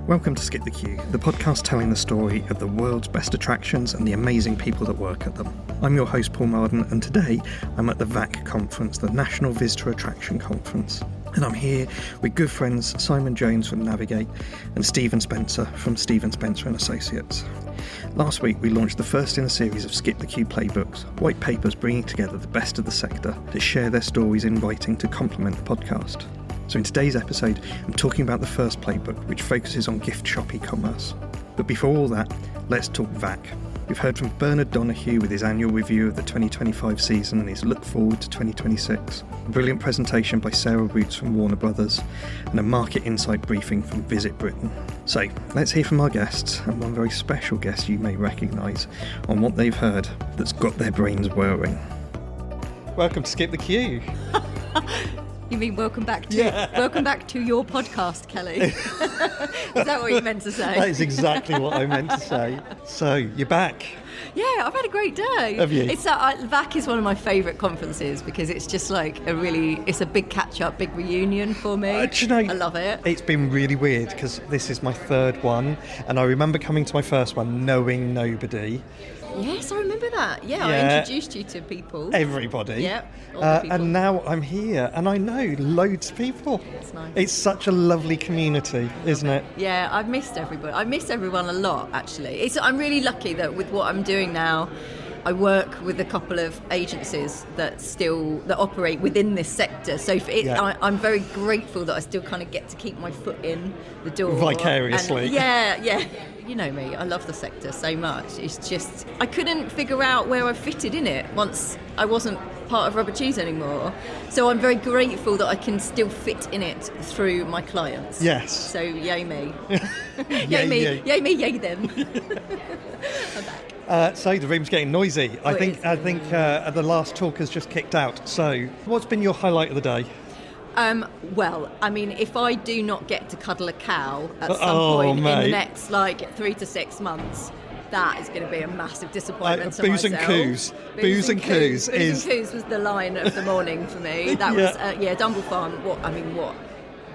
Welcome to Skip the Queue, the podcast telling the story of the world's best attractions and the amazing people that work at them. I'm your host Paul Marden, and today I'm at the VAC conference, the National Visitor Attraction Conference. And I'm here with good friends Simon Jones from Navigate and Stephen Spencer from Stephen Spencer and Associates. Last week we launched the first in a series of Skip the Queue Playbooks, white papers bringing together the best of the sector to share their stories in writing to complement the podcast. So in today's episode, I'm talking about the first playbook, which focuses on gift shop e-commerce. But before all that, let's talk VAC. We've heard from Bernard Donahue with his annual review of the 2025 season and his look forward to 2026. A brilliant presentation by Sarah Roots from Warner Brothers and a market insight briefing from Visit Britain. So let's hear from our guests, and one very special guest you may recognise, on what they've heard that's got their brains whirring. Welcome to Skip the Queue. You mean welcome back to your podcast, Kelly? Is that what you meant to say? That is exactly what I meant to say. So, you're back. Yeah, I've had a great day. Have you? VAC is one of my favourite conferences because it's just like it's a big catch-up, big reunion for me. Do you know, I love it. It's been really weird because this is my third one, and I remember coming to my first one knowing nobody. Yes, I remember that. Yeah, I introduced you to people. Everybody. Yeah, all the people. And now I'm here, and I know loads of people. It's nice. It's such a lovely community, isn't it? Yeah, I've missed everybody. I miss everyone a lot, actually. I'm really lucky that with what I'm doing now, I work with a couple of agencies that operate within this sector. So I'm very grateful that I still kind of get to keep my foot in the door. Vicariously. Yeah. You know me, I love the sector so much. It's just, I couldn't figure out where I fitted in it once I wasn't part of Rubber Cheese anymore. So I'm very grateful that I can still fit in it through my clients. Yes. So yay me. Yay me, yay them. I'm back. So the room's getting noisy. I think the last talk has just kicked out. So what's been your highlight of the day? Well, I mean, if I do not get to cuddle a cow at some point in the next 3 to 6 months, that is going to be a massive disappointment to booze myself. Booze and coos was the line of the morning for me. That was Dumble Farm. What?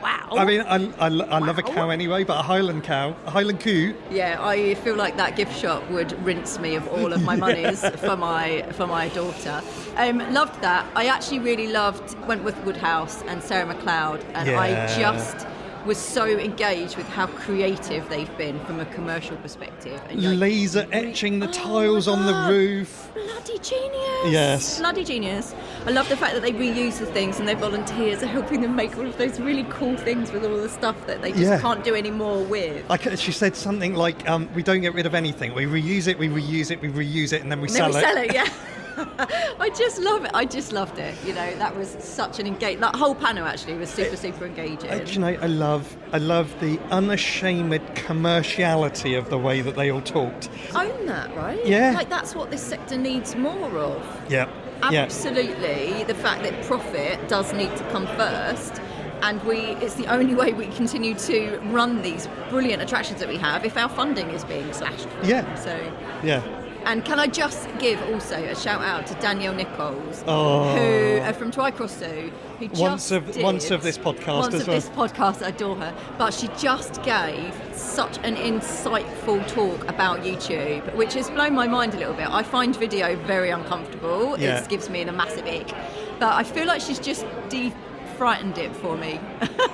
Wow. I mean, I love a cow anyway, but a Highland coo. Yeah, I feel like that gift shop would rinse me of all of my monies for my daughter. Loved that. I actually really loved Wentworth Woodhouse and Sarah McLeod, and I just was so engaged with how creative they've been from a commercial perspective. And laser etching the tiles on the roof. Bloody genius. Yes. Bloody genius. I love the fact that they reuse the things and their volunteers are helping them make all of those really cool things with all the stuff that they just can't do anymore with. She said something like, we don't get rid of anything. We reuse it, and then we sell it. Yeah. I just love it. I just loved it. You know, that was such an that whole panel actually was super engaging. You know, I love the unashamed commerciality of the way that they all talked. Own that, right? Yeah. Like that's what this sector needs more of. Yeah. Absolutely. Yeah. The fact that profit does need to come first. And it's the only way we continue to run these brilliant attractions that we have if our funding is being slashed. Yeah. So. Yeah. And can I just give also a shout out to Danielle Nichols, who from Twycross Zoo, who once of this podcast, I adore her, but she just gave such an insightful talk about YouTube, which has blown my mind a little bit. I find video very uncomfortable. Yeah. It gives me a massive ick, but I feel like she's just frightened it for me.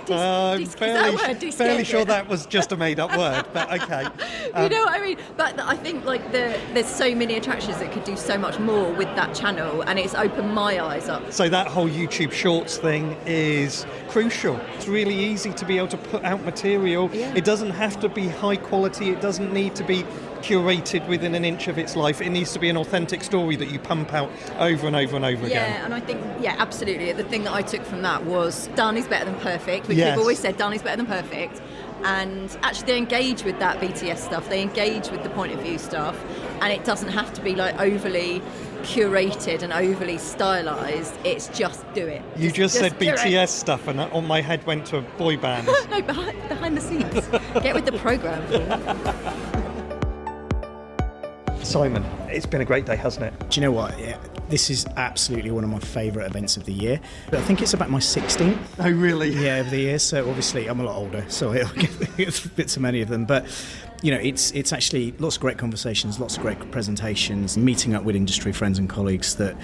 I'm fairly sure that was just a made-up word, but okay. You know what I mean? But I think there's so many attractions that could do so much more with that channel, and it's opened my eyes up. So that whole YouTube Shorts thing is crucial. It's really easy to be able to put out material. Yeah. It doesn't have to be high quality. It doesn't need to be curated within an inch of its life. It needs to be an authentic story that you pump out over and over and over again. Yeah, and I think, absolutely. The thing that I took from that was done is better than perfect, which we've always said, done is better than perfect. And actually they engage with that BTS stuff. They engage with the point of view stuff, and it doesn't have to be overly curated and overly stylised. It's just do it. You just said BTS stuff, and on my head went to a boy band. No, behind the scenes. Get with the programme. So Simon, it's been a great day, hasn't it? Do you know what? Yeah, this is absolutely one of my favourite events of the year. I think it's about my 16th. Oh, really? Yeah, of the year. So obviously I'm a lot older, so I get bits of many of them. But you know, it's actually lots of great conversations, lots of great presentations, meeting up with industry friends and colleagues that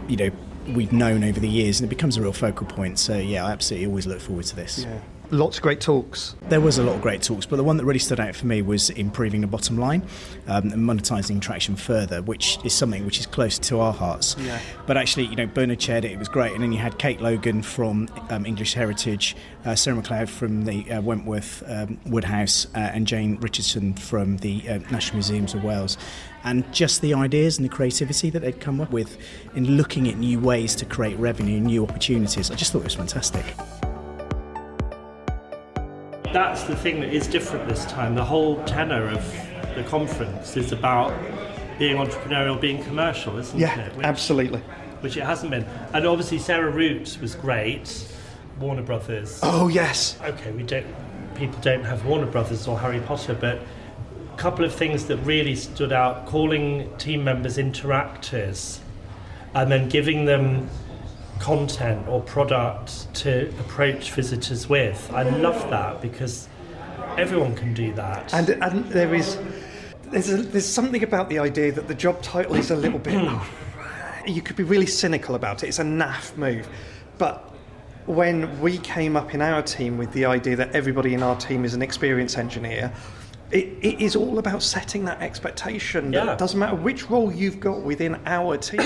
you know we've known over the years, and it becomes a real focal point. So yeah, I absolutely always look forward to this. Yeah. Lots of great talks. There was a lot of great talks, but the one that really stood out for me was improving the bottom line and monetising traction further, which is something which is close to our hearts. Yeah. But actually, you know, Bernard chaired it, it was great. And then you had Kate Logan from English Heritage, Sarah McLeod from the Wentworth Woodhouse, and Jane Richardson from the National Museums of Wales. And just the ideas and the creativity that they'd come up with in looking at new ways to create revenue, new opportunities, I just thought it was fantastic. That's the thing that is different this time. The whole tenor of the conference is about being entrepreneurial, being commercial, isn't it? Yeah, absolutely. Which it hasn't been. And obviously Sarah Root was great. Warner Brothers. Oh, yes. Okay, people don't have Warner Brothers or Harry Potter, but a couple of things that really stood out, calling team members interactors and then giving them content or product to approach visitors with. I love that because everyone can do that. And there's something about the idea that the job title is a little bit... you could be really cynical about it. It's a naff move. But when we came up in our team with the idea that everybody in our team is an experienced engineer, it is all about setting that expectation. Yeah. That it doesn't matter which role you've got within our team.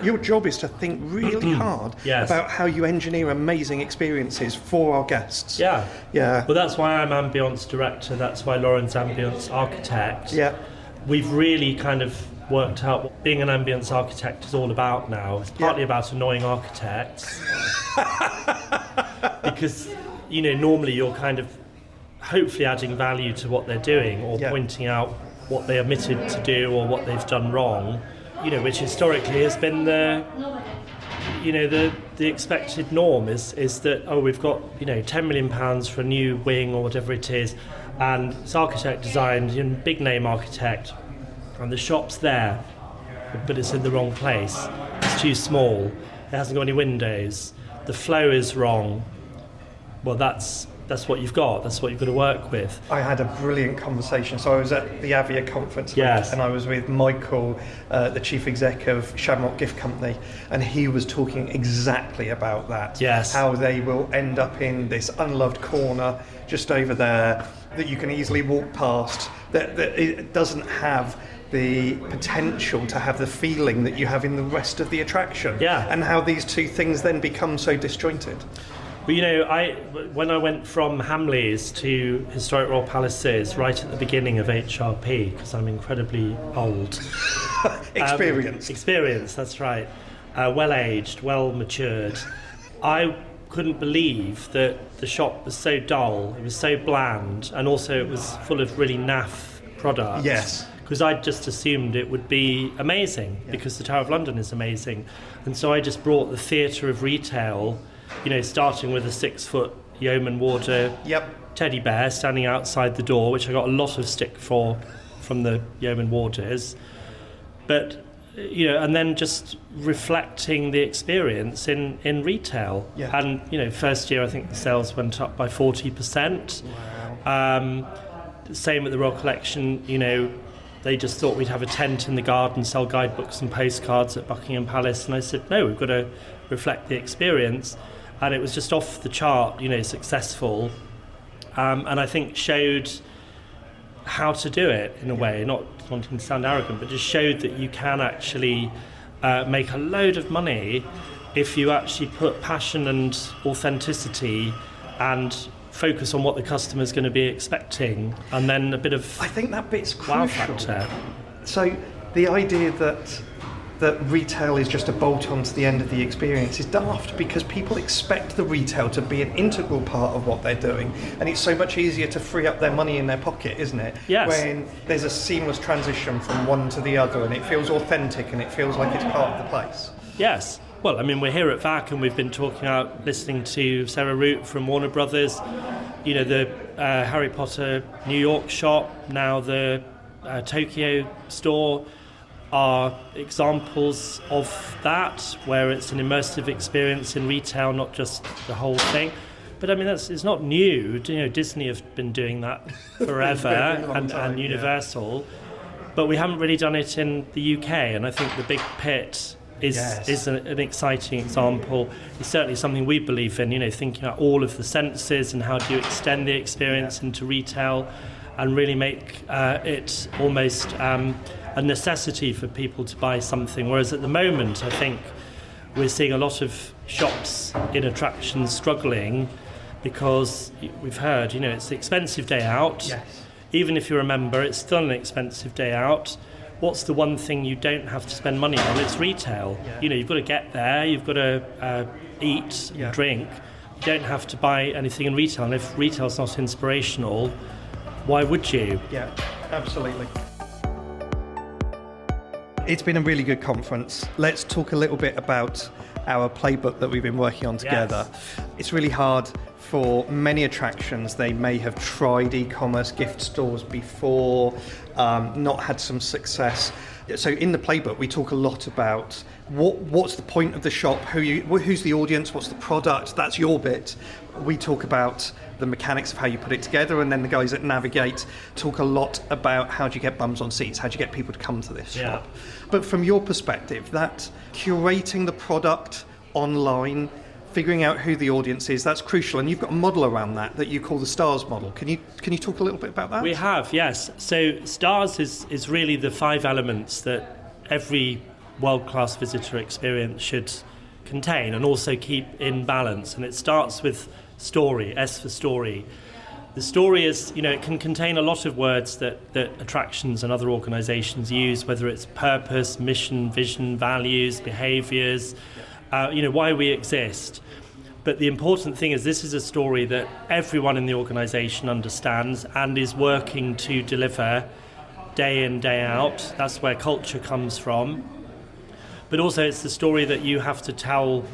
Your job is to think really hard about how you engineer amazing experiences for our guests. Yeah. Yeah. Well, that's why I'm Ambience director. That's why Lauren's Ambience architect. Yeah. We've really kind of worked out what being an ambience architect is all about now. It's partly about annoying architects. Because, you know, normally you're kind of hopefully adding value to what they're doing or pointing out what they omitted to do or what they've done wrong, you know, which historically has been the expected norm is that, oh, we've got, you know, £10 million for a new wing or whatever it is, and it's architect designed, you know, big name architect, and the shop's there, but it's in the wrong place. It's too small. It hasn't got any windows. The flow is wrong. Well, that's what you've got. That's what you've got to work with. I had a brilliant conversation. So I was at the Avia conference and I was with Michael, the chief exec of Shamrock Gift Company, and he was talking exactly about that. Yes. How they will end up in this unloved corner just over there that you can easily walk past, that it doesn't have the potential to have the feeling that you have in the rest of the attraction. Yeah. And how these two things then become so disjointed. Well, you know, when I went from Hamleys to Historic Royal Palaces right at the beginning of HRP, because I'm incredibly old. Experienced, that's right. Well-aged, well-matured. I couldn't believe that the shop was so dull, it was so bland, and also it was full of really naff products. Yes. Because I just assumed it would be amazing, because the Tower of London is amazing. And so I just brought the theatre of retail, you know, starting with a 6-foot yeoman warder teddy bear standing outside the door, which I got a lot of stick for from the yeoman warders. But, you know, and then just reflecting the experience in retail. Yeah. And, you know, first year I think the sales went up by 40%. Wow. Same at the Royal Collection, you know, they just thought we'd have a tent in the garden, sell guidebooks and postcards at Buckingham Palace. And I said, no, we've got to reflect the experience. And it was just off the chart, you know, successful. And I think showed how to do it in a way, not wanting to sound arrogant, but just showed that you can actually make a load of money if you actually put passion and authenticity and focus on what the customer's going to be expecting, and then a bit of I think that bit's wow crucial. factor. So the idea that retail is just a bolt onto the end of the experience is daft, because people expect the retail to be an integral part of what they're doing, and it's so much easier to free up their money in their pocket, isn't it? Yes. When there's a seamless transition from one to the other, and it feels authentic and it feels like it's part of the place. Yes. Well, I mean, we're here at VAC and we've been talking out, listening to Sarah Root from Warner Brothers, you know, the Harry Potter New York shop, now the Tokyo store are examples of that, where it's an immersive experience in retail, not just the whole thing. But I mean, it's not new. You know, Disney have been doing that forever, and Universal. But we haven't really done it in the UK, and I think the Big Pit is an exciting example. It's certainly something we believe in, you know, thinking about all of the senses and how do you extend the experience into retail and really make it almost a necessity for people to buy something. Whereas at the moment, I think we're seeing a lot of shops in attractions struggling because we've heard, you know, it's an expensive day out. Yes. Even if you're a member, it's still an expensive day out. What's the one thing you don't have to spend money on? It's retail. Yeah. You know, you've got to get there, you've got to eat, and drink. You don't have to buy anything in retail. And if retail's not inspirational, why would you? Yeah, absolutely. It's been a really good conference. Let's talk a little bit about our playbook that we've been working on together. Yes. It's really hard for many attractions. They may have tried e-commerce gift stores before, not had some success. So in the playbook, we talk a lot about what's the point of the shop, who's the audience, what's the product. That's your bit. We talk about the mechanics of how you put it together, and then the guys that navigate talk a lot about how do you get bums on seats, how do you get people to come to this shop. But from your perspective, that curating the product online, figuring out who the audience is, that's crucial, and you've got a model around that you call the STARS model. Can you talk a little bit about that? We have, yes. So STARS is really the 5 elements that every world-class visitor experience should contain and also keep in balance, and it starts with story, S for story. The story is, you know, it can contain a lot of words that attractions and other organisations use, whether it's purpose, mission, vision, values, behaviours, you know, why we exist. But the important thing is this is a story that everyone in the organisation understands and is working to deliver day in, day out. That's where culture comes from. But also it's the story that you have to tell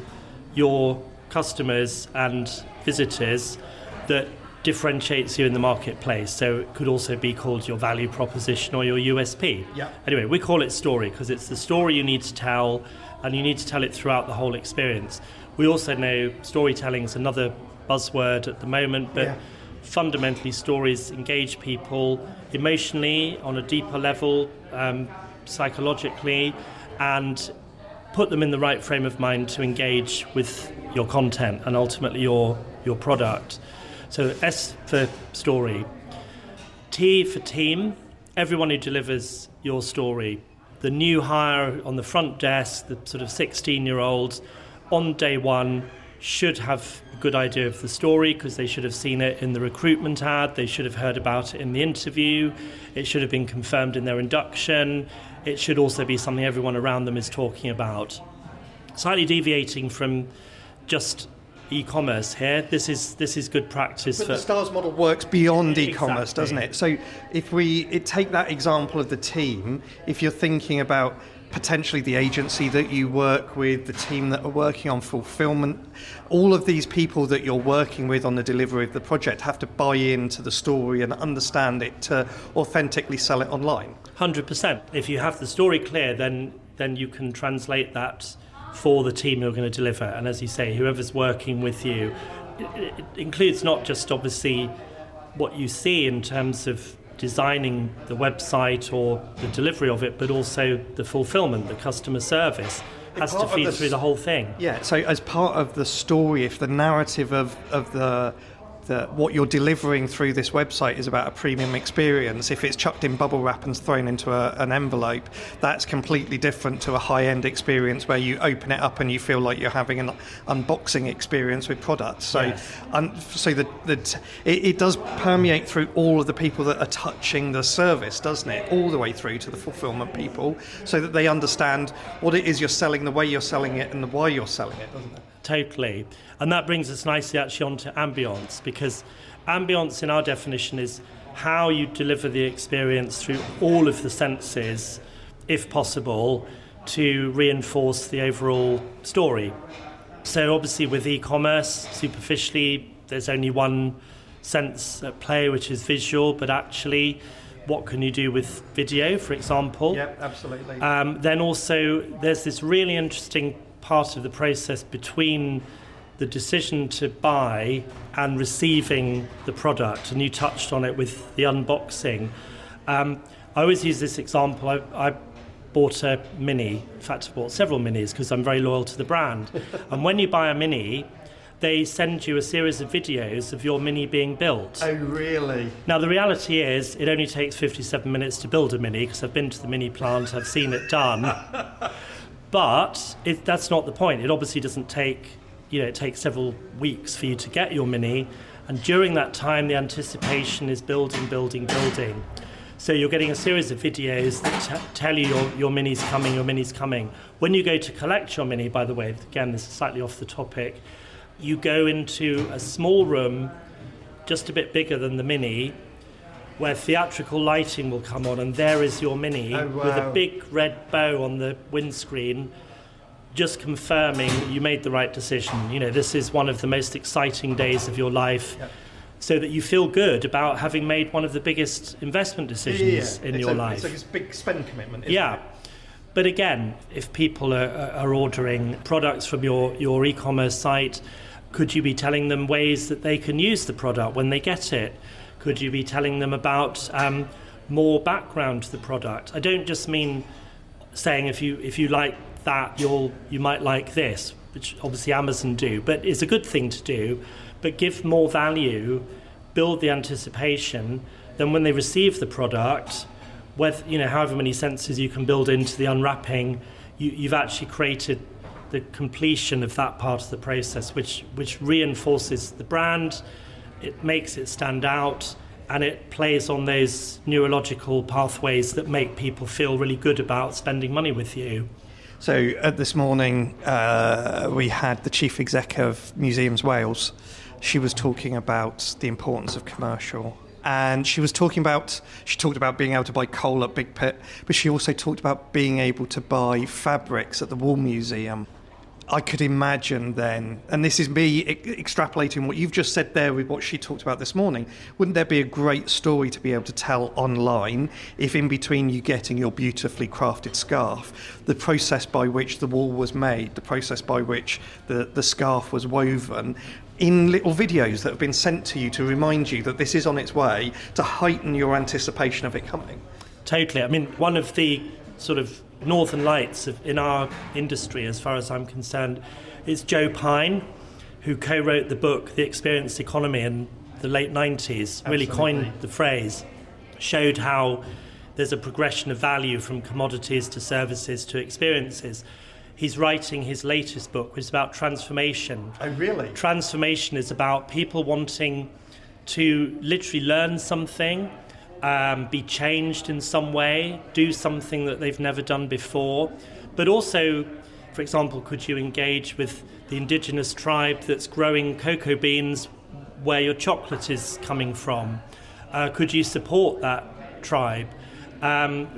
your customers and visitors that differentiates you in the marketplace. So it could also be called your value proposition or your USP. Yeah. Anyway, we call it story because it's the story you need to tell, and you need to tell it throughout the whole experience. We also know storytelling is another buzzword at the moment, but fundamentally stories engage people emotionally on a deeper level, psychologically, and put them in the right frame of mind to engage with your content and ultimately your product. So S for story. T for team, everyone who delivers your story. The new hire on the front desk, the sort of 16-year-olds, on day one should have a good idea of the story because they should have seen it in the recruitment ad, they should have heard about it in the interview, it should have been confirmed in their induction, it should also be something everyone around them is talking about. Slightly deviating from just e-commerce here, this is good practice. But the STARS model works beyond e-commerce, doesn't it? So if we take that example of the team, if you're thinking about potentially the agency that you work with, the team that are working on fulfilment, all of these people that you're working with on the delivery of the project have to buy into the story and understand it to authentically sell it online. 100%. If you have the story clear, then you can translate that for the team who are going to deliver. And as you say, whoever's working with you, it includes not just obviously what you see in terms of designing the website or the delivery of it, but also the fulfilment, the customer service has to feed through the whole thing. Yeah, so as part of the story, if the narrative of the what you're delivering through this website is about a premium experience, if it's chucked in bubble wrap and thrown into an envelope, that's completely different to a high-end experience where you open it up and you feel like you're having an unboxing experience with products. So, yes. It does permeate through all of the people that are touching the service, doesn't it? All the way through to the fulfillment people, so that they understand what it is you're selling, the way you're selling it, and the why you're selling it, doesn't it? Totally. And that brings us nicely actually onto ambience, because ambience in our definition is how you deliver the experience through all of the senses, if possible, to reinforce the overall story. So obviously with e-commerce, superficially, there's only one sense at play, which is visual, but actually what can you do with video, for example. Yep, absolutely. Then also there's this really interesting part of the process between the decision to buy and receiving the product, and you touched on it with the unboxing. I always use this example. I bought a Mini. In fact, I bought several Minis because I'm very loyal to the brand. And when you buy a Mini, they send you a series of videos of your Mini being built. Oh, really? Now, the reality is it only takes 57 minutes to build a Mini, because I've been to the Mini plant, I've seen it done. But that's not the point. It obviously doesn't take, it takes several weeks for you to get your Mini. And during that time, the anticipation is building. So you're getting a series of videos that tell you your Mini's coming. When you go to collect your Mini, by the way, again, this is slightly off the topic, you go into a small room, just a bit bigger than the Mini, where theatrical lighting will come on, and there is your Mini with a big red bow on the windscreen, just confirming you made the right decision. This is one of the most exciting days of your life, so that you feel good about having made one of the biggest investment decisions in your life. It's like a big spend commitment, isn't it? But again, if people are ordering products from your e-commerce site, could you be telling them ways that they can use the product when they get it? Could you be telling them about more background to the product? I don't just mean saying if you like that, you might like this, which obviously Amazon do, but it's a good thing to do. But give more value, build the anticipation. Then when they receive the product, however many senses you can build into the unwrapping, you've actually created the completion of that part of the process, which reinforces the brand, it makes it stand out, and it plays on those neurological pathways that make people feel really good about spending money with you. So this morning we had the chief exec of Museums Wales. She was talking about the importance of commercial. And she talked about being able to buy coal at Big Pit, but she also talked about being able to buy fabrics at the Wool Museum. I could imagine then, and this is me extrapolating what you've just said there with what she talked about this morning, wouldn't there be a great story to be able to tell online if in between you getting your beautifully crafted scarf, the process by which the wool was made, the process by which the scarf was woven, in little videos that have been sent to you to remind you that this is on its way, to heighten your anticipation of it coming? Totally. I mean, one of the sort of northern lights in our industry, as far as I'm concerned, is Joe Pine, who co-wrote the book The Experienced Economy in the late 90s, really coined the phrase, showed how there's a progression of value from commodities to services to experiences. He's writing his latest book, which is about transformation. Oh, really? Transformation is about people wanting to literally learn something, be changed in some way, do something that they've never done before. But also, for example, could you engage with the indigenous tribe that's growing cocoa beans where your chocolate is coming from? Could you support that tribe?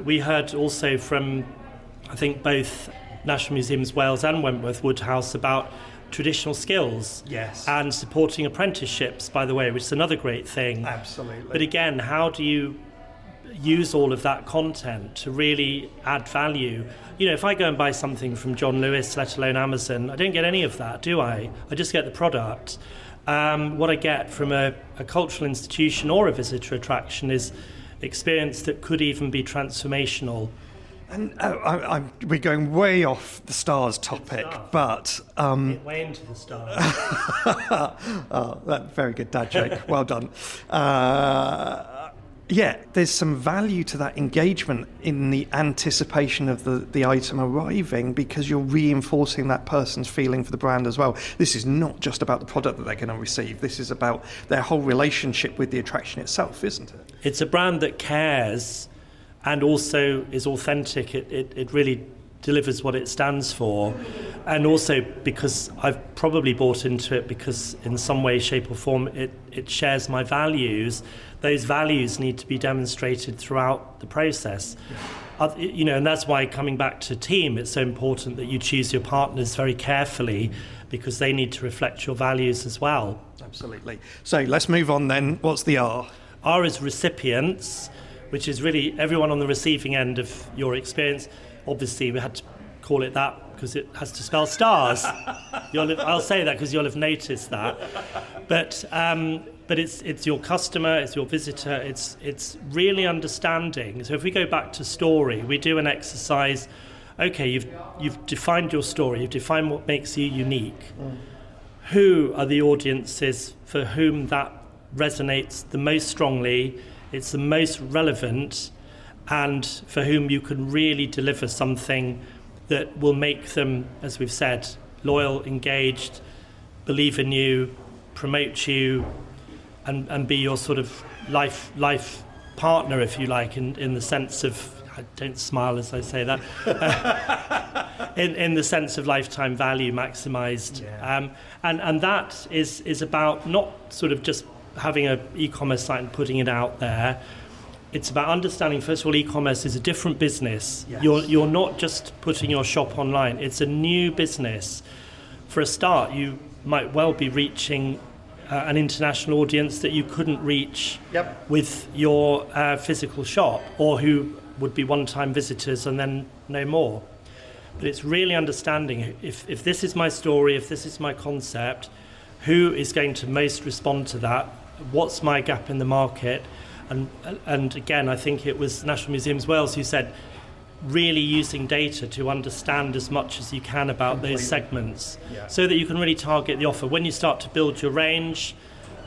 We heard also from, I think, both National Museums Wales and Wentworth Woodhouse about traditional skills. Yes. And supporting apprenticeships, by the way, which is another great thing. Absolutely. But again, how do you use all of that content to really add value? If I go and buy something from John Lewis, let alone Amazon, I don't get any of that, do I? I just get the product. What I get from a cultural institution or a visitor attraction is experience that could even be transformational. And we're going way off the stars topic, but way into the stars. That's very good dad joke. Well done. There's some value to that engagement in the anticipation of the item arriving, because you're reinforcing that person's feeling for the brand as well. This is not just about the product that they're going to receive. This is about their whole relationship with the attraction itself, isn't it? It's a brand that cares and also is authentic. It really delivers what it stands for. And also because I've probably bought into it because in some way, shape or form it shares my values. Those values need to be demonstrated throughout the process. And that's why, coming back to team, it's so important that you choose your partners very carefully, because they need to reflect your values as well. Absolutely. So let's move on then. What's the R? R is recipients, which is really everyone on the receiving end of your experience. Obviously, we had to call it that because it has to spell stars. I'll say that because you'll have noticed that. But it's your customer, it's your visitor, it's really understanding. So if we go back to story, we do an exercise. Okay, you've defined your story, you've defined what makes you unique. Who are the audiences for whom that resonates the most strongly, it's the most relevant, and for whom you can really deliver something that will make them, as we've said, loyal, engaged, believe in you, promote you, and be your sort of life partner, if you like, in the sense of, I don't smile as I say that, in the sense of lifetime value maximised. Yeah. And that is about not sort of just having an e-commerce site and putting it out there. It's about understanding, first of all, e-commerce is a different business. Yes. You're not just putting your shop online. It's a new business. For a start, you might well be reaching an international audience that you couldn't reach with your physical shop, or who would be one-time visitors and then no more. But it's really understanding, if this is my story, if this is my concept, who is going to most respond to that? What's my gap in the market? And again, I think it was National Museums Wales who said, really using data to understand as much as you can about those segments, so that you can really target the offer. When you start to build your range,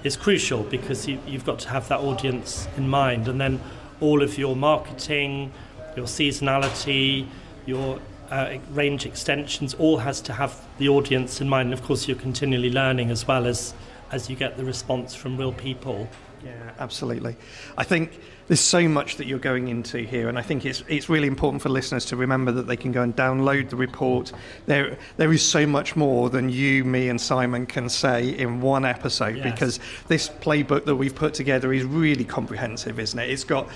it's crucial because you've got to have that audience in mind, and then all of your marketing, your seasonality, your range extensions, all has to have the audience in mind. And of course, you're continually learning as well as you get the response from real people. Yeah, absolutely. I think there's so much that you're going into here, and I think it's really important for listeners to remember that they can go and download the report. There is so much more than you, me, and Simon can say in one episode, because this playbook that we've put together is really comprehensive, isn't it? It's got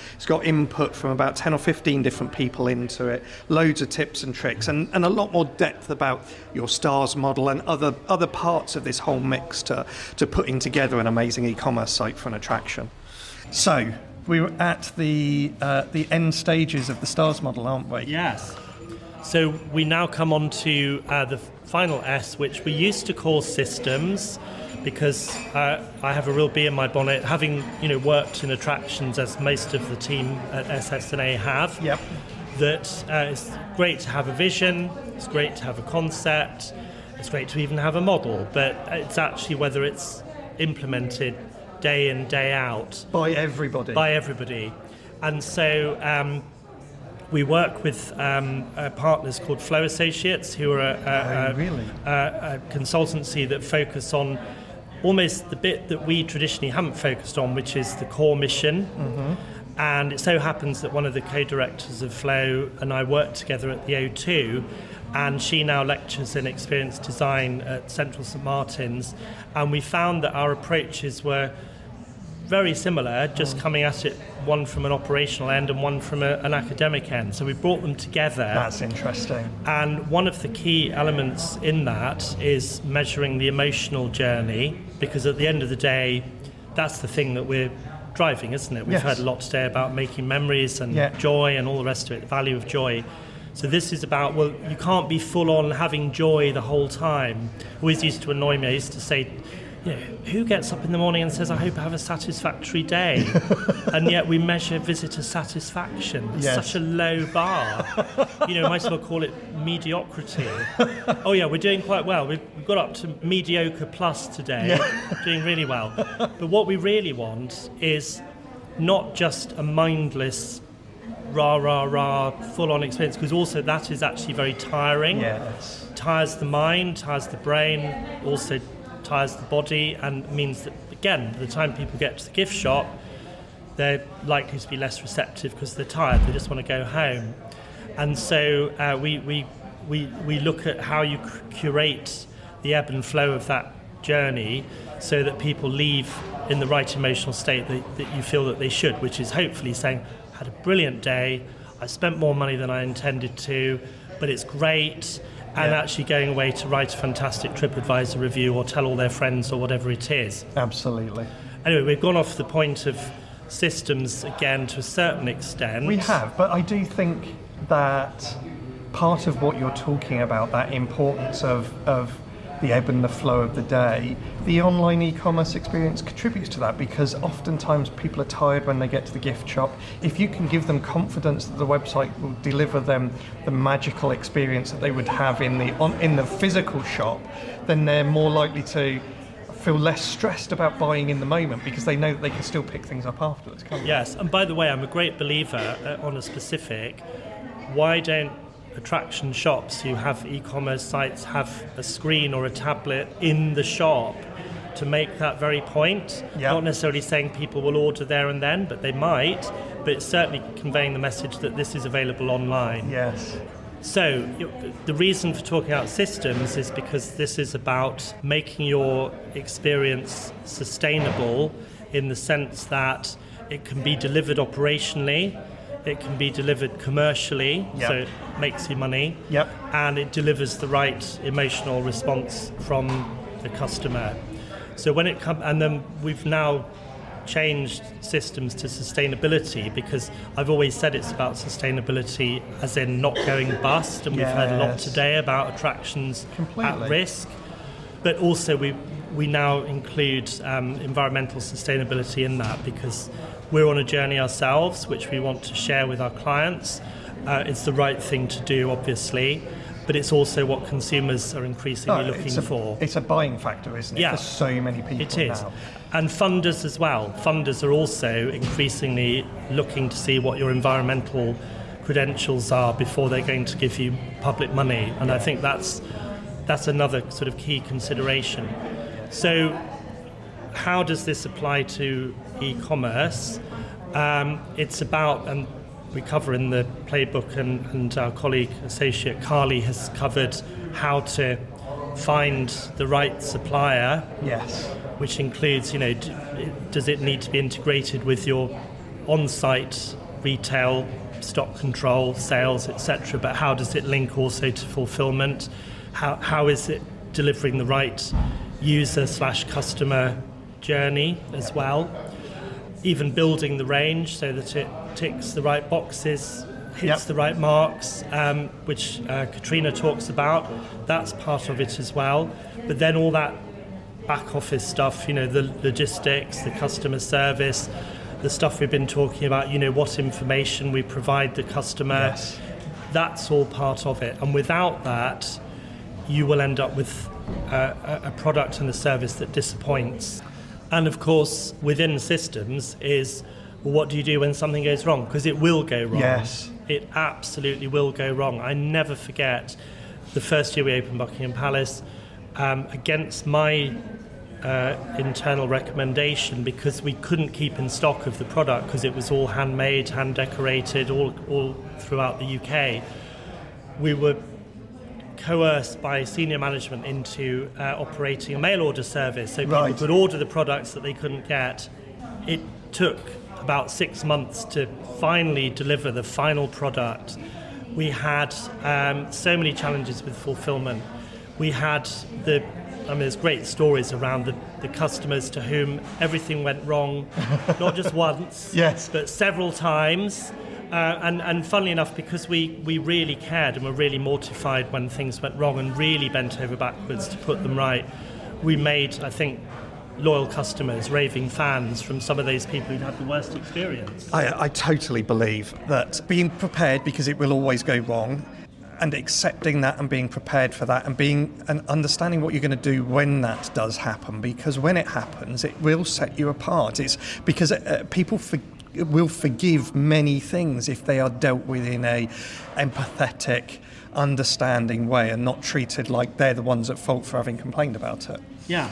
input from about 10 or 15 different people into it, loads of tips and tricks, and a lot more depth about your stars model and other parts of this whole mix to putting together an amazing e-commerce site for an attraction. So we're at the end stages of the stars model, aren't we? Yes. So we now come on to the final S, which we used to call systems, because I have a real bee in my bonnet, having worked in attractions as most of the team at SS&A have. Yep. That it's great to have a vision, it's great to have a concept, it's great to even have a model, but it's actually whether it's implemented day in, day out. By everybody. And so we work with partners called Flow Associates, who are a consultancy that focus on almost the bit that we traditionally haven't focused on, which is the core mission. Mm-hmm. And it so happens that one of the co-directors of Flow and I worked together at the O2, and she now lectures in experience design at Central St Martin's, and we found that our approaches were very similar, just coming at it one from an operational end and one from an academic end. So we brought them together. That's interesting. And one of the key elements in that is measuring the emotional journey, because at the end of the day, that's the thing that we're driving, isn't it? We've heard a lot today about making memories and joy and all the rest of it, the value of joy. So this is about, well, you can't be full on having joy the whole time. Always used to annoy me. I used to say, who gets up in the morning and says, I hope I have a satisfactory day? And yet we measure visitor satisfaction. It's such a low bar. Might as well call it mediocrity. Oh yeah, we're doing quite well. We've got up to mediocre plus today, doing really well. But what we really want is not just a mindless rah, full-on experience, because also that is actually very tiring. Yes. Tires the mind, tires the brain, also tires the body, and means that, again, by the time people get to the gift shop, they're likely to be less receptive because they're tired, they just want to go home. And so we look at how you curate the ebb and flow of that journey so that people leave in the right emotional state that you feel that they should, which is hopefully saying, I had a brilliant day, I spent more money than I intended to, but it's great, and actually going away to write a fantastic TripAdvisor review or tell all their friends or whatever it is. Absolutely. Anyway, we've gone off the point of systems again to a certain extent. We have, but I do think that part of what you're talking about, that importance of the ebb and the flow of the day, the online e-commerce experience contributes to that, because oftentimes people are tired when they get to the gift shop. If you can give them confidence that the website will deliver them the magical experience that they would have in the physical shop, then they're more likely to feel less stressed about buying in the moment, because they know that they can still pick things up afterwards, can't they? Yes, and by the way, I'm a great believer on a specific. Why don't attraction shops who have e-commerce sites have a screen or a tablet in the shop to make that very point? Yep. Not necessarily saying people will order there and then, but they might, but it's certainly conveying the message that this is available online. Yes. So the reason for talking about systems is because this is about making your experience sustainable, in the sense that it can be delivered operationally, it can be delivered commercially, yep. so it makes you money, Yep. and it delivers the right emotional response from the customer. So when it comes, and then we've now changed systems to sustainability, because I've always said it's about sustainability as in not going bust, and we've heard a lot today about attractions Completely. at risk, but also we now include environmental sustainability in that, because we're on a journey ourselves which we want to share with our clients. It's the right thing to do, obviously, but it's also what consumers are increasingly looking for. It's a buying factor, isn't it? Yeah. For so many people It is. now. And funders as well. Funders are also increasingly looking to see what your environmental credentials are before they're going to give you public money. And I think that's another sort of key consideration. So how does this apply to e-commerce? It's about, and we cover in the playbook, and our colleague, associate Carly, has covered how to find the right supplier. Yes. Which includes, does it need to be integrated with your on-site retail, stock control, sales, etc. But how does it link also to fulfilment? How is it delivering the right user/customer journey as well? Even building the range so that it ticks the right boxes, hits the right marks, which Katrina talks about. That's part of it as well. But then all that back office stuff, the logistics, the customer service, the stuff we've been talking about, what information we provide the customer, Yes. That's all part of it. And without that, you will end up with a product and a service that disappoints. And of course, within systems is, well, what do you do when something goes wrong? Because it will go wrong. Yes. It absolutely will go wrong. I never forget the first year we opened Buckingham Palace, against my internal recommendation, because we couldn't keep in stock of the product because it was all handmade, hand decorated, all throughout the UK. We were coerced by senior management into operating a mail order service, so people could order the products that they couldn't get. It took about 6 months to finally deliver the final product. We had so many challenges with fulfilment. We had there's great stories around the customers to whom everything went wrong, not just once, yes, but several times. And funnily enough, because we really cared and were really mortified when things went wrong and really bent over backwards to put them right, we made, I think, loyal customers, raving fans from some of those people who'd had the worst experience. I totally believe that being prepared, because it will always go wrong, and accepting that and being prepared for that, and understanding what you're going to do when that does happen, because when it happens, it will set you apart. It's because people will forgive many things if they are dealt with in a empathetic, understanding way and not treated like they're the ones at fault for having complained about it. Yeah.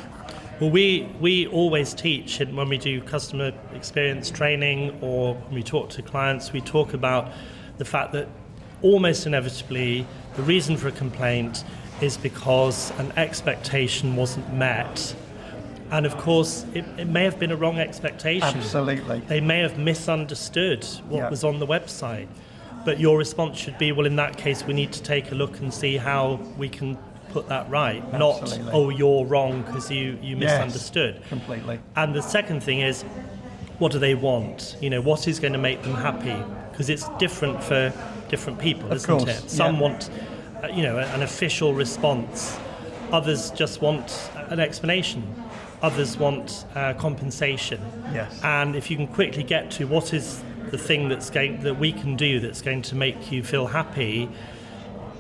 Well, we always teach when we do customer experience training or when we talk to clients, we talk about the fact that almost inevitably the reason for a complaint is because an expectation wasn't met. And of course, it may have been a wrong expectation. Absolutely. They may have misunderstood what was on the website. But your response should be, well, in that case, we need to take a look and see how we can put that right. Absolutely. Not, oh, you're wrong because you misunderstood. Yes, completely. And the second thing is, what do they want? What is going to make them happy? Because it's different for different people, isn't it? Some want, an official response. Others just want an explanation. Others want compensation. Yes. And if you can quickly get to what is the thing that we can do that's going to make you feel happy,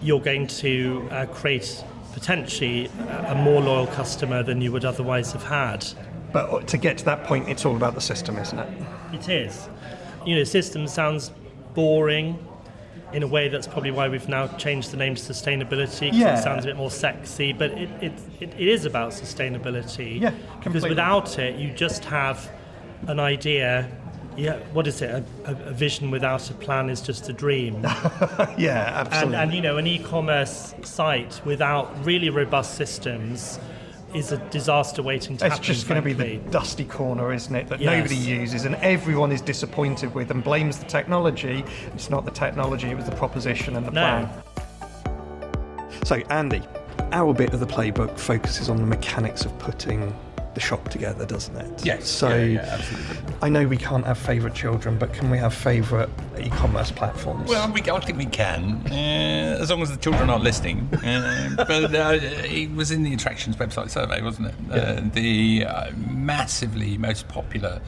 you're going to create potentially a more loyal customer than you would otherwise have had. But to get to that point, it's all about the system, isn't it? It is. System sounds boring in a way. That's probably why we've now changed the name to sustainability, because it sounds a bit more sexy, but it is about sustainability. Yeah, because completely. without it, you just have an idea. Yeah, what is it? A vision without a plan is just a dream. Yeah, absolutely. And an e-commerce site without really robust systems is a disaster waiting to happen. It's just going to be the dusty corner, isn't it, that nobody uses and everyone is disappointed with and blames the technology. It's not the technology, it was the proposition and the plan. So, Andy, our bit of the playbook focuses on the mechanics of putting the shop together, doesn't it? Yes. So, absolutely. I know we can't have favourite children, but can we have favourite e-commerce platforms? Well, I think we can, as long as the children aren't listening. But it was in the attractions website survey, wasn't it? Yeah. The massively most popular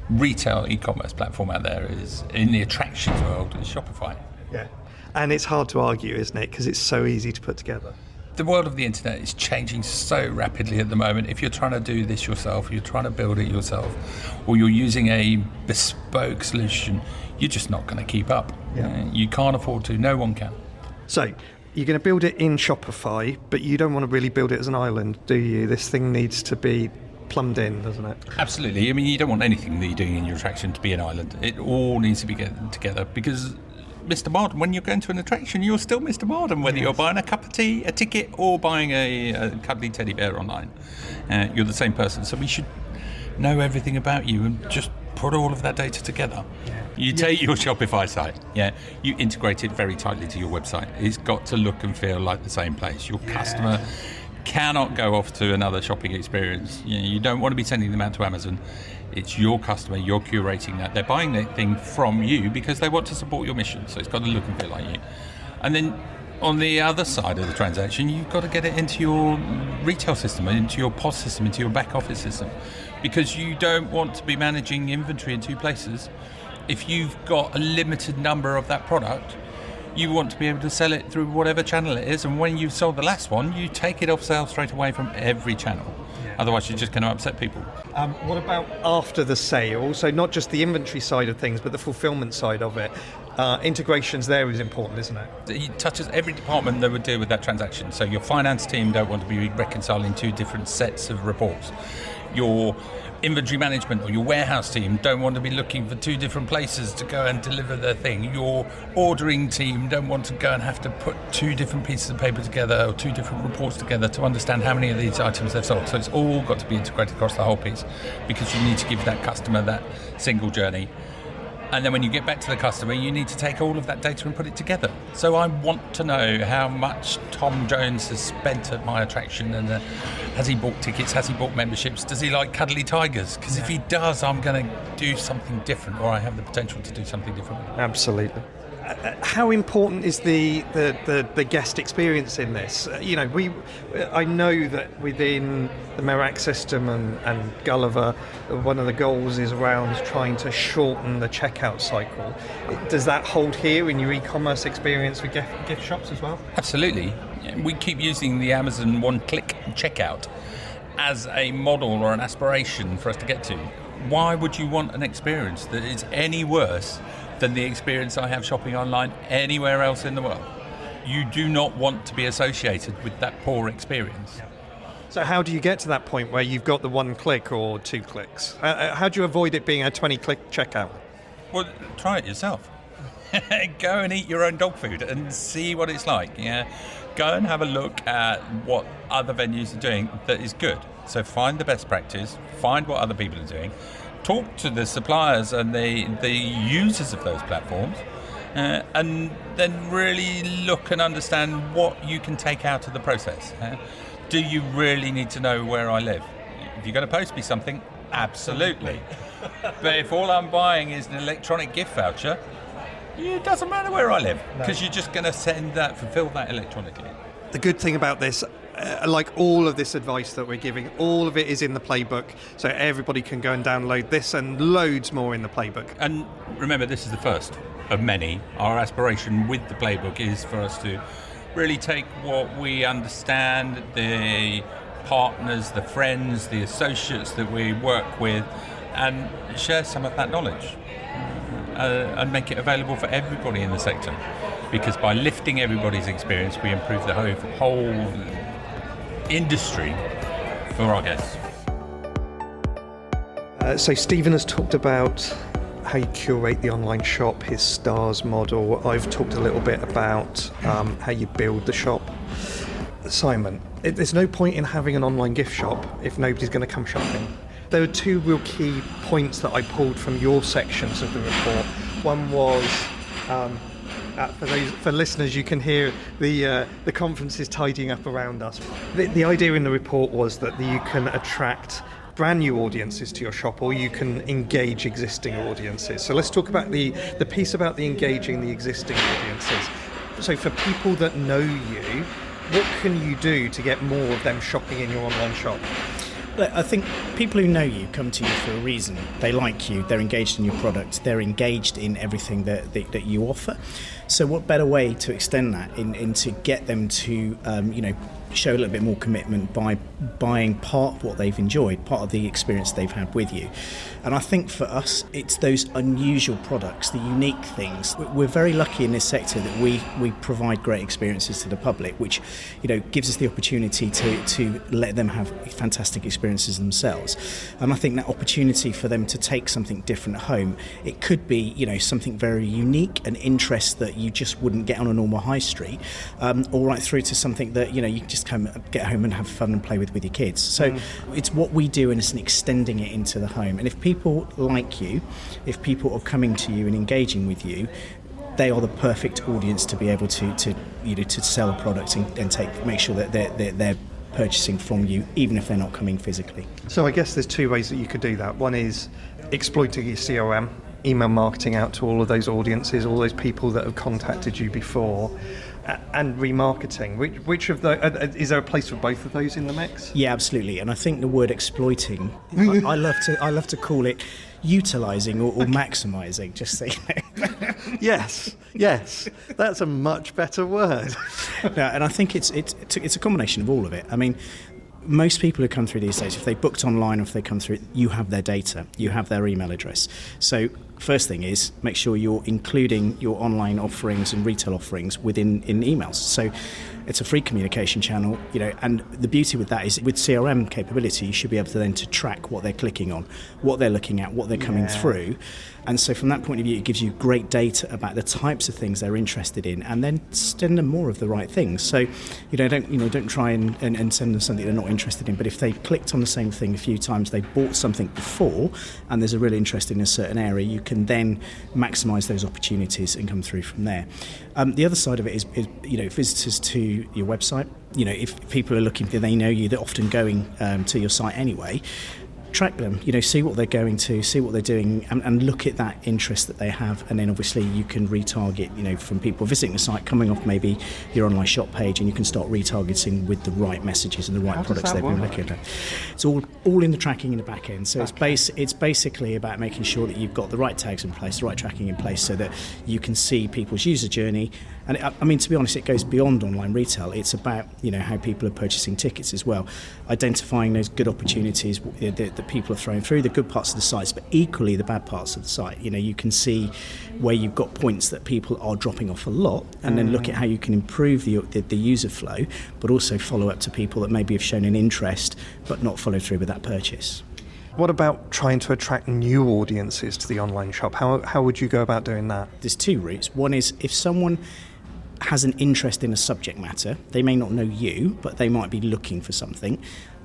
retail e-commerce platform out there is in the attractions world is Shopify. Yeah. And it's hard to argue, isn't it? Because it's so easy to put together. The world of the internet is changing so rapidly at the moment. If you're trying to do this yourself, you're trying to build it yourself, or you're using a bespoke solution, you're just not going to keep up. Yeah. You can't afford to. No one can. So, you're going to build it in Shopify, but you don't want to really build it as an island, do you? This thing needs to be plumbed in, doesn't it? Absolutely. I mean, you don't want anything that you're doing in your attraction to be an island. It all needs to be getting together, because Mr. Marden, when you're going to an attraction, you're still Mr. Marden, whether you're buying a cup of tea, a ticket, or buying a cuddly teddy bear online. You're the same person. So we should know everything about you and just put all of that data together. You take your Shopify site, you integrate it very tightly to your website. It's got to look and feel like the same place. Your customer cannot go off to another shopping experience. You don't want to be sending them out to Amazon. It's your customer, you're curating that. They're buying that thing from you because they want to support your mission, so it's got to look and feel like you. And then on the other side of the transaction, you've got to get it into your retail system, into your POS system, into your back office system, because you don't want to be managing inventory in two places. If you've got a limited number of that product, you want to be able to sell it through whatever channel it is, and when you've sold the last one, you take it off sale straight away from every channel. Otherwise, you're just going to upset people. What about after the sale? So not just the inventory side of things, but the fulfilment side of it. Integrations there is important, isn't it? It touches every department that would deal with that transaction. So your finance team don't want to be reconciling two different sets of reports. Your inventory management or your warehouse team don't want to be looking for two different places to go and deliver their thing. Your ordering team don't want to go and have to put two different pieces of paper together or two different reports together to understand how many of these items they've sold. So it's all got to be integrated across the whole piece, because you need to give that customer that single journey. And then when you get back to the customer, you need to take all of that data and put it together. So I want to know how much Tom Jones has spent at my attraction, and has he bought tickets, has he bought memberships, does he like cuddly tigers? Because if he does, I'm going to do something different, or I have the potential to do something different. Absolutely. How important is the guest experience in this? I know that within the Merak system and Gulliver, one of the goals is around trying to shorten the checkout cycle. Does that hold here in your e-commerce experience with gift shops as well? Absolutely. We keep using the Amazon one-click checkout as a model or an aspiration for us to get to. Why would you want an experience that is any worse than the experience I have shopping online anywhere else in the world? You do not want to be associated with that poor experience. So how do you get to that point where you've got the one click or 2 clicks? How do you avoid it being a 20-click checkout? Well, try it yourself. Go and eat your own dog food and see what it's like. Go and have a look at what other venues are doing that is good. So find the best practice, find what other people are doing, talk to the suppliers and the users of those platforms, and then really look and understand what you can take out of the process. Do you really need to know where I live? If you're going to post me something, absolutely. But if all I'm buying is an electronic gift voucher, it doesn't matter where I live, because you're just going to fulfill that electronically. The good thing about this, like all of this advice that we're giving, all of it is in the playbook, so everybody can go and download this and loads more in the playbook. And remember, this is the first of many. Our aspiration with the playbook is for us to really take what we understand, the partners, the friends, the associates that we work with, and share some of that knowledge and make it available for everybody in the sector. Because by lifting everybody's experience, we improve the whole industry for our guests. So Stephen has talked about how you curate the online shop, his stars model. I've talked a little bit about how you build the shop. Simon, there's no point in having an online gift shop if nobody's going to come shopping. There were two real key points that I pulled from your sections of the report. One was, for listeners, you can hear the conference is tidying up around us. The idea in the report was that you can attract brand new audiences to your shop, or you can engage existing audiences. So let's talk about the piece about the engaging the existing audiences. So for people that know you, what can you do to get more of them shopping in your online shop? Look, I think people who know you come to you for a reason. They like you, they're engaged in your product, they're engaged in everything that you offer. So what better way to extend that in to get them to show a little bit more commitment by buying part of what they've enjoyed, part of the experience they've had with you. And I think for us, it's those unusual products, the unique things. We're very lucky in this sector that we provide great experiences to the public, which gives us the opportunity to let them have fantastic experiences themselves. And I think that opportunity for them to take something different home, it could be something very unique, an interest that you just wouldn't get on a normal high street, all right through to something that you can just get home and have fun and play with your kids. So it's what we do, and it's extending it into the home. And if people like you, if people are coming to you and engaging with you, they are the perfect audience to be able to sell a product and make sure that they're purchasing from you, even if they're not coming physically. So I guess there's two ways that you could do that. One is exploiting your CRM, email marketing out to all of those audiences, all those people that have contacted you before, and remarketing. Which of the is there a place for both of those in the mix? Yeah, absolutely. And I think the word exploiting, I love to call it utilising or maximising. Just so you know. Yes, that's a much better word. And I think it's a combination of all of it. I mean, most people who come through these days, if they booked online or if they come through, you have their data, you have their email address. So first thing is make sure you're including your online offerings and retail offerings in emails. So it's a free communication channel, and the beauty with that is with CRM capability, you should be able to then track what they're clicking on, what they're looking at, what they're coming through. And so from that point of view, it gives you great data about the types of things they're interested in, and then send them more of the right things. So don't try and send them something they're not interested in. But if they've clicked on the same thing a few times, they bought something before, and there's a real interest in a certain area, you can then maximise those opportunities and come through from there. The other side of it is visitors to your website. If people are looking, they know you, they're often going to your site anyway. Track them, see what they're going to, see what they're doing, and look at that interest that they have, and then obviously you can retarget, from people visiting the site, coming off maybe your online shop page, and you can start retargeting with the right messages and the right products they've been looking at. It's all in the tracking in the back end. So it's basically about making sure that you've got the right tags in place, the right tracking in place, so that you can see people's user journey. And to be honest, it goes beyond online retail. It's about how people are purchasing tickets as well, identifying those good opportunities that people are throwing through, the good parts of the sites, but equally the bad parts of the site. You can see where you've got points that people are dropping off a lot, and then look at how you can improve the user flow, but also follow up to people that maybe have shown an interest but not followed through with that purchase. What about trying to attract new audiences to the online shop? How would you go about doing that? There's two routes. One is if someone has an interest in a subject matter, they may not know you, but they might be looking for something.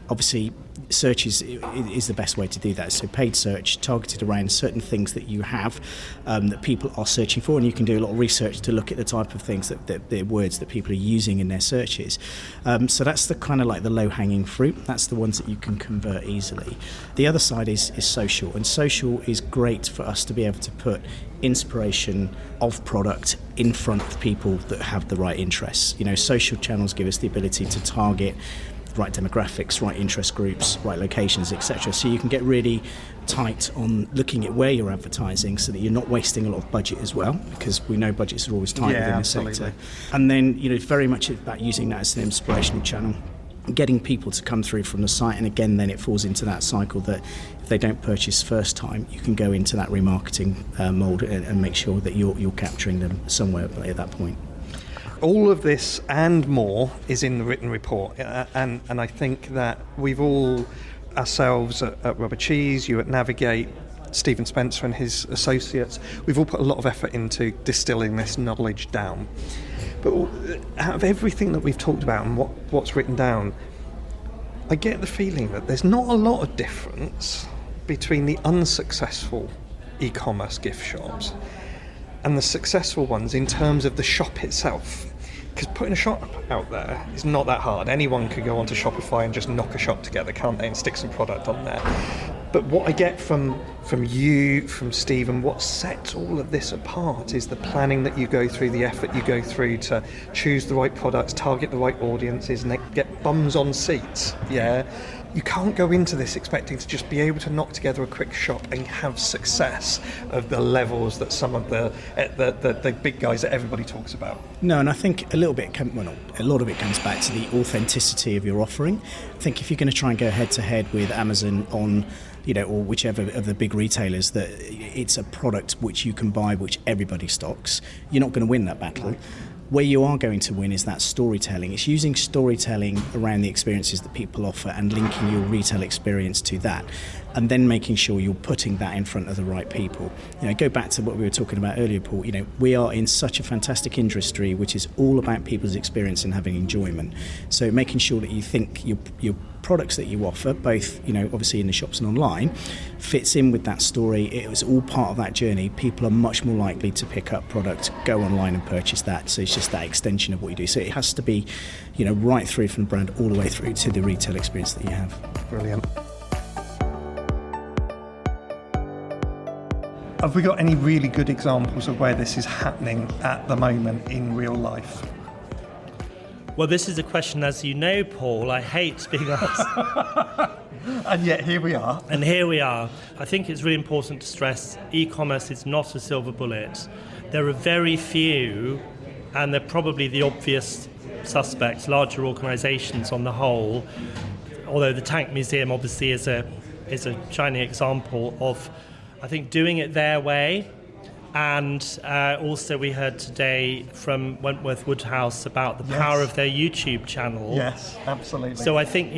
Obviously, search is the best way to do that. So paid search targeted around certain things that you have that people are searching for, and you can do a lot of research to look at the type of things that the words that people are using in their searches. So that's the kind of like the low-hanging fruit. That's the ones that you can convert easily. The other side is social, and social is great for us to be able to put inspiration of product in front of people that have the right interests. Social channels give us the ability to target right demographics, right interest groups, right locations, etc. So you can get really tight on looking at where you're advertising so that you're not wasting a lot of budget as well, because we know budgets are always tight within the sector. And then, very much about using that as an inspirational channel, getting people to come through from the site, and again then it falls into that cycle that if they don't purchase first time, you can go into that remarketing mold and make sure that you're capturing them somewhere at that point. All of this and more is in the written report, and I think that we've all, ourselves at Rubber Cheese, you at Navigate, Stephen Spencer and his associates, we've all put a lot of effort into distilling this knowledge down. But out of everything that we've talked about and what's written down, I get the feeling that there's not a lot of difference between the unsuccessful e-commerce gift shops and the successful ones in terms of the shop itself. Because putting a shop out there is not that hard. Anyone could go onto Shopify and just knock a shop together, can't they, and stick some product on there. But what I get from you, from Stephen, what sets all of this apart is the planning that you go through, the effort you go through to choose the right products, target the right audiences, and get bums on seats, You can't go into this expecting to just be able to knock together a quick shop and have success of the levels that some of the big guys that everybody talks about. No, and I think a lot of it comes back to the authenticity of your offering. I think if you're going to try and go head to head with Amazon on, or whichever of the big retailers, that it's a product which you can buy, which everybody stocks, you're not going to win that battle. Where you are going to win is that storytelling. It's using storytelling around the experiences that people offer and linking your retail experience to that, and then making sure you're putting that in front of the right people. Go back to what we were talking about earlier, Paul. We are in such a fantastic industry which is all about people's experience and having enjoyment. So making sure that you think your products that you offer, both obviously in the shops and online, fits in with that story. It was all part of that journey. People are much more likely to pick up product, go online and purchase that. So it's just that extension of what you do. So it has to be, right through from the brand all the way through to the retail experience that you have. Brilliant. Have we got any really good examples of where this is happening at the moment in real life? Well, this is a question, as you know, Paul, I hate being asked. And yet here we are. And here we are. I think it's really important to stress e-commerce is not a silver bullet. There are very few, and they're probably the obvious suspects, larger organisations on the whole, although the Tank Museum obviously is a shining example of, I think, doing it their way. And also we heard today from Wentworth Woodhouse about the power of their YouTube channel. Yes, absolutely. So I think,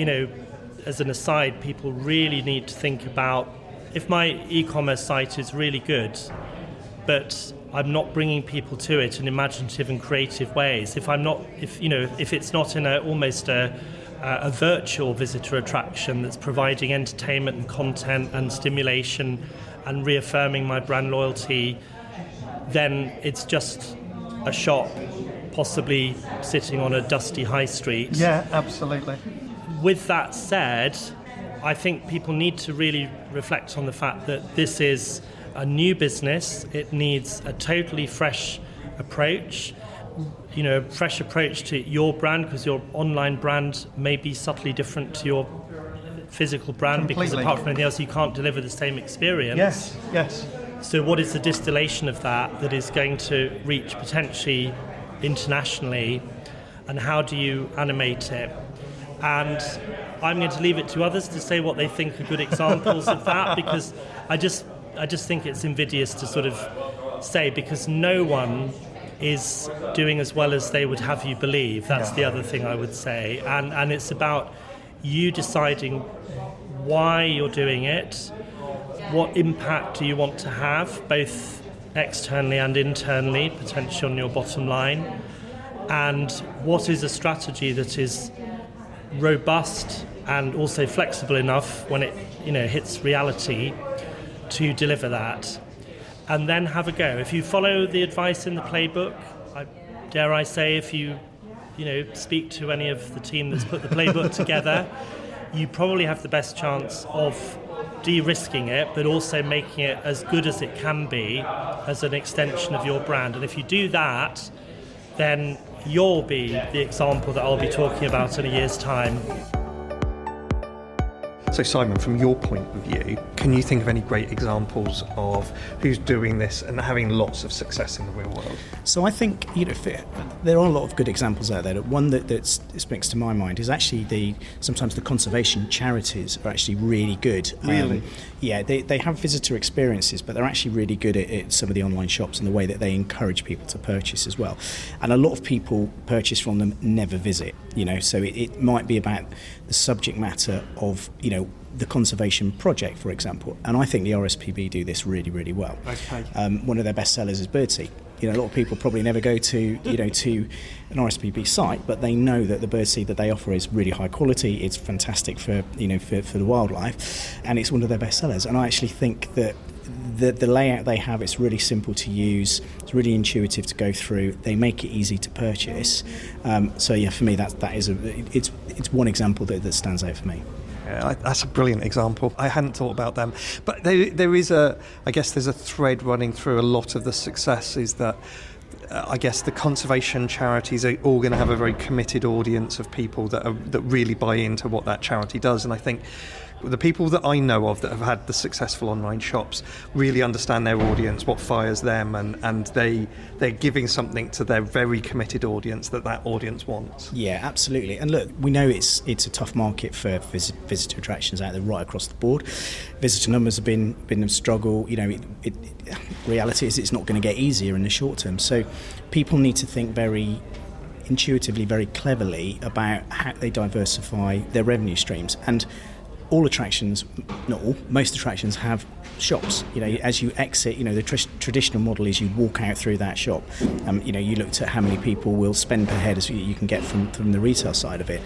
as an aside, people really need to think about, if my e-commerce site is really good, but I'm not bringing people to it in imaginative and creative ways, if it's not in almost a virtual visitor attraction that's providing entertainment and content and stimulation and reaffirming my brand loyalty, then it's just a shop, possibly sitting on a dusty high street. Yeah, absolutely. With that said, I think people need to really reflect on the fact that this is a new business. It needs a totally fresh approach, fresh approach to your brand, because your online brand may be subtly different to your physical brand. Completely. Because apart from anything else, you can't deliver the same experience. Yes. So what is the distillation of that is going to reach potentially internationally, and how do you animate it? And I'm going to leave it to others to say what they think are good examples of that, because I just think it's invidious to sort of say, because no one is doing as well as they would have you believe. That's the other thing I would say. And it's about you deciding why you're doing it, what impact do you want to have, both externally and internally, potentially on your bottom line, and what is a strategy that is robust and also flexible enough when it hits reality to deliver that. And then have a go. If you follow the advice in the playbook, dare I say, if you speak to any of the team that's put the playbook together, you probably have the best chance of de-risking it, but also making it as good as it can be as an extension of your brand. And if you do that, then you'll be the example that I'll be talking about in a year's time. So Simon, from your point of view, can you think of any great examples of who's doing this and having lots of success in the real world? So I think there are a lot of good examples out there. One that springs to my mind is actually sometimes the conservation charities are actually really good. Really? Yeah, they have visitor experiences, but they're actually really good at some of the online shops and the way that they encourage people to purchase as well. And a lot of people purchase from them, never visit. So it might be about the subject matter of the conservation project, for example. And I think the RSPB do this really, really well. Okay. One of their best sellers is birdseed. A lot of people probably never go to to an RSPB site, but they know that the birdseed that they offer is really high quality. It's fantastic for the wildlife, and it's one of their best sellers. And I actually think that the layout they have, it's really simple to use. It's really intuitive to go through. They make it easy to purchase. So yeah, for me that is it's one example that stands out for me. Yeah, that's a brilliant example. I hadn't thought about them, but there is I guess there's a thread running through a lot of the successes that I guess the conservation charities are all going to have a very committed audience of people that really buy into what that charity does, and I think the people that I know of that have had the successful online shops really understand their audience, what fires them, and they're giving something to their very committed audience that audience wants. Yeah, absolutely. And look, we know it's a tough market for visitor attractions out there right across the board. Visitor numbers have been a struggle. Reality is it's not going to get easier in the short term. So people need to think very intuitively, very cleverly about how they diversify their revenue streams. And all attractions, not all, most attractions have shops. As you exit, the traditional model is you walk out through that shop. You looked at how many people will spend per head as you can get from the retail side of it.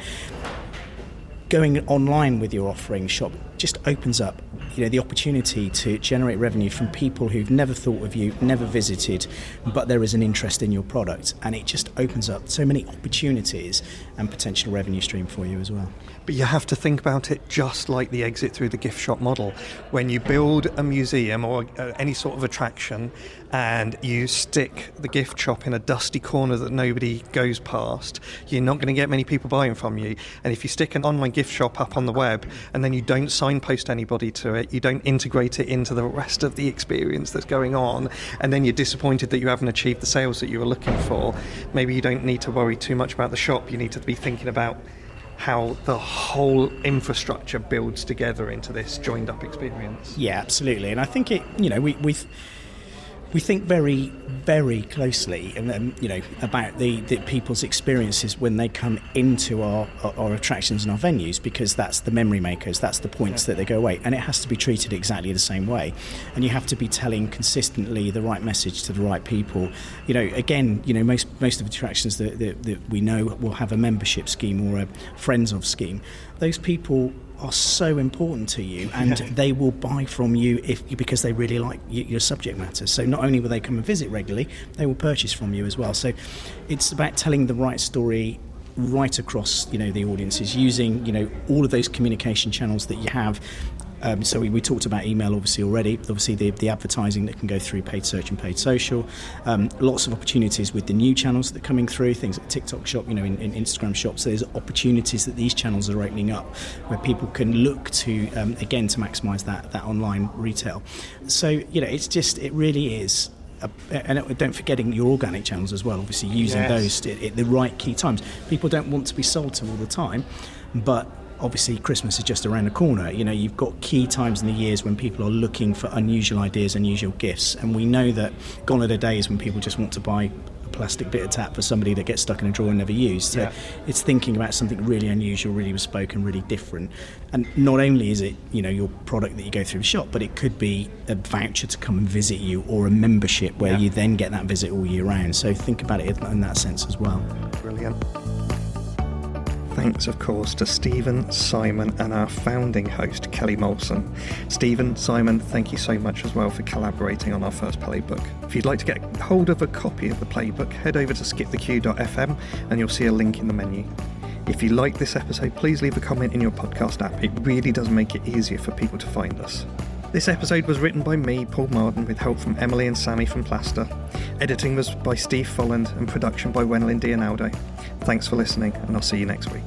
Going online with your offering shop just opens up the opportunity to generate revenue from people who've never thought of you, never visited, but there is an interest in your product, and it just opens up so many opportunities and potential revenue stream for you as well. But you have to think about it just like the exit through the gift shop model. When you build a museum or any sort of attraction and you stick the gift shop in a dusty corner that nobody goes past, you're not going to get many people buying from you. And if you stick an online gift shop up on the web and then you don't signpost anybody to it, you don't integrate it into the rest of the experience that's going on, and then you're disappointed that you haven't achieved the sales that you were looking for, maybe you don't need to worry too much about the shop. You need to be thinking about how the whole infrastructure builds together into this joined up experience. Yeah, absolutely. And I think we think very, very closely about the people's experiences when they come into our attractions and our venues, because that's the memory makers, that's the points that they go away, and it has to be treated exactly the same way. And you have to be telling consistently the right message to the right people. Most of the attractions that we know will have a membership scheme or a friends of scheme. Those people are so important to you, and they will buy from you because they really like your subject matter. So not only will they come and visit regularly, they will purchase from you as well. So it's about telling the right story right across the audiences, using all of those communication channels that you have. So we talked about email obviously already, obviously the advertising that can go through paid search and paid social, lots of opportunities with the new channels that are coming through, things like TikTok shop, in Instagram shops. So there's opportunities that these channels are opening up where people can look to, again, to maximise that online retail. So, it really is. And don't forgetting your organic channels as well, obviously using those at the right key times. People don't want to be sold to all the time, but obviously Christmas is just around the corner. You've got key times in the years when people are looking for unusual ideas, unusual gifts, and we know that gone are the days when people just want to buy a plastic bit of tap for somebody that gets stuck in a drawer and never used. So it's thinking about something really unusual, really bespoke and really different. And not only is it your product that you go through the shop, but it could be a voucher to come and visit you, or a membership where you then get that visit all year round. So think about it in that sense as well. Brilliant. thanks, of course, to Stephen, Simon, and our founding host, Kelly Molson. Stephen, Simon, thank you so much as well for collaborating on our first playbook. If you'd like to get hold of a copy of the playbook, head over to skipthequeue.fm and you'll see a link in the menu. If you like this episode, please leave a comment in your podcast app. It really does make it easier for people to find us. This episode was written by me, Paul Marden, with help from Emily and Sammy from Plaster. Editing was by Steve Folland and production by Wenlyn Dianaldo. Thanks for listening, and I'll see you next week.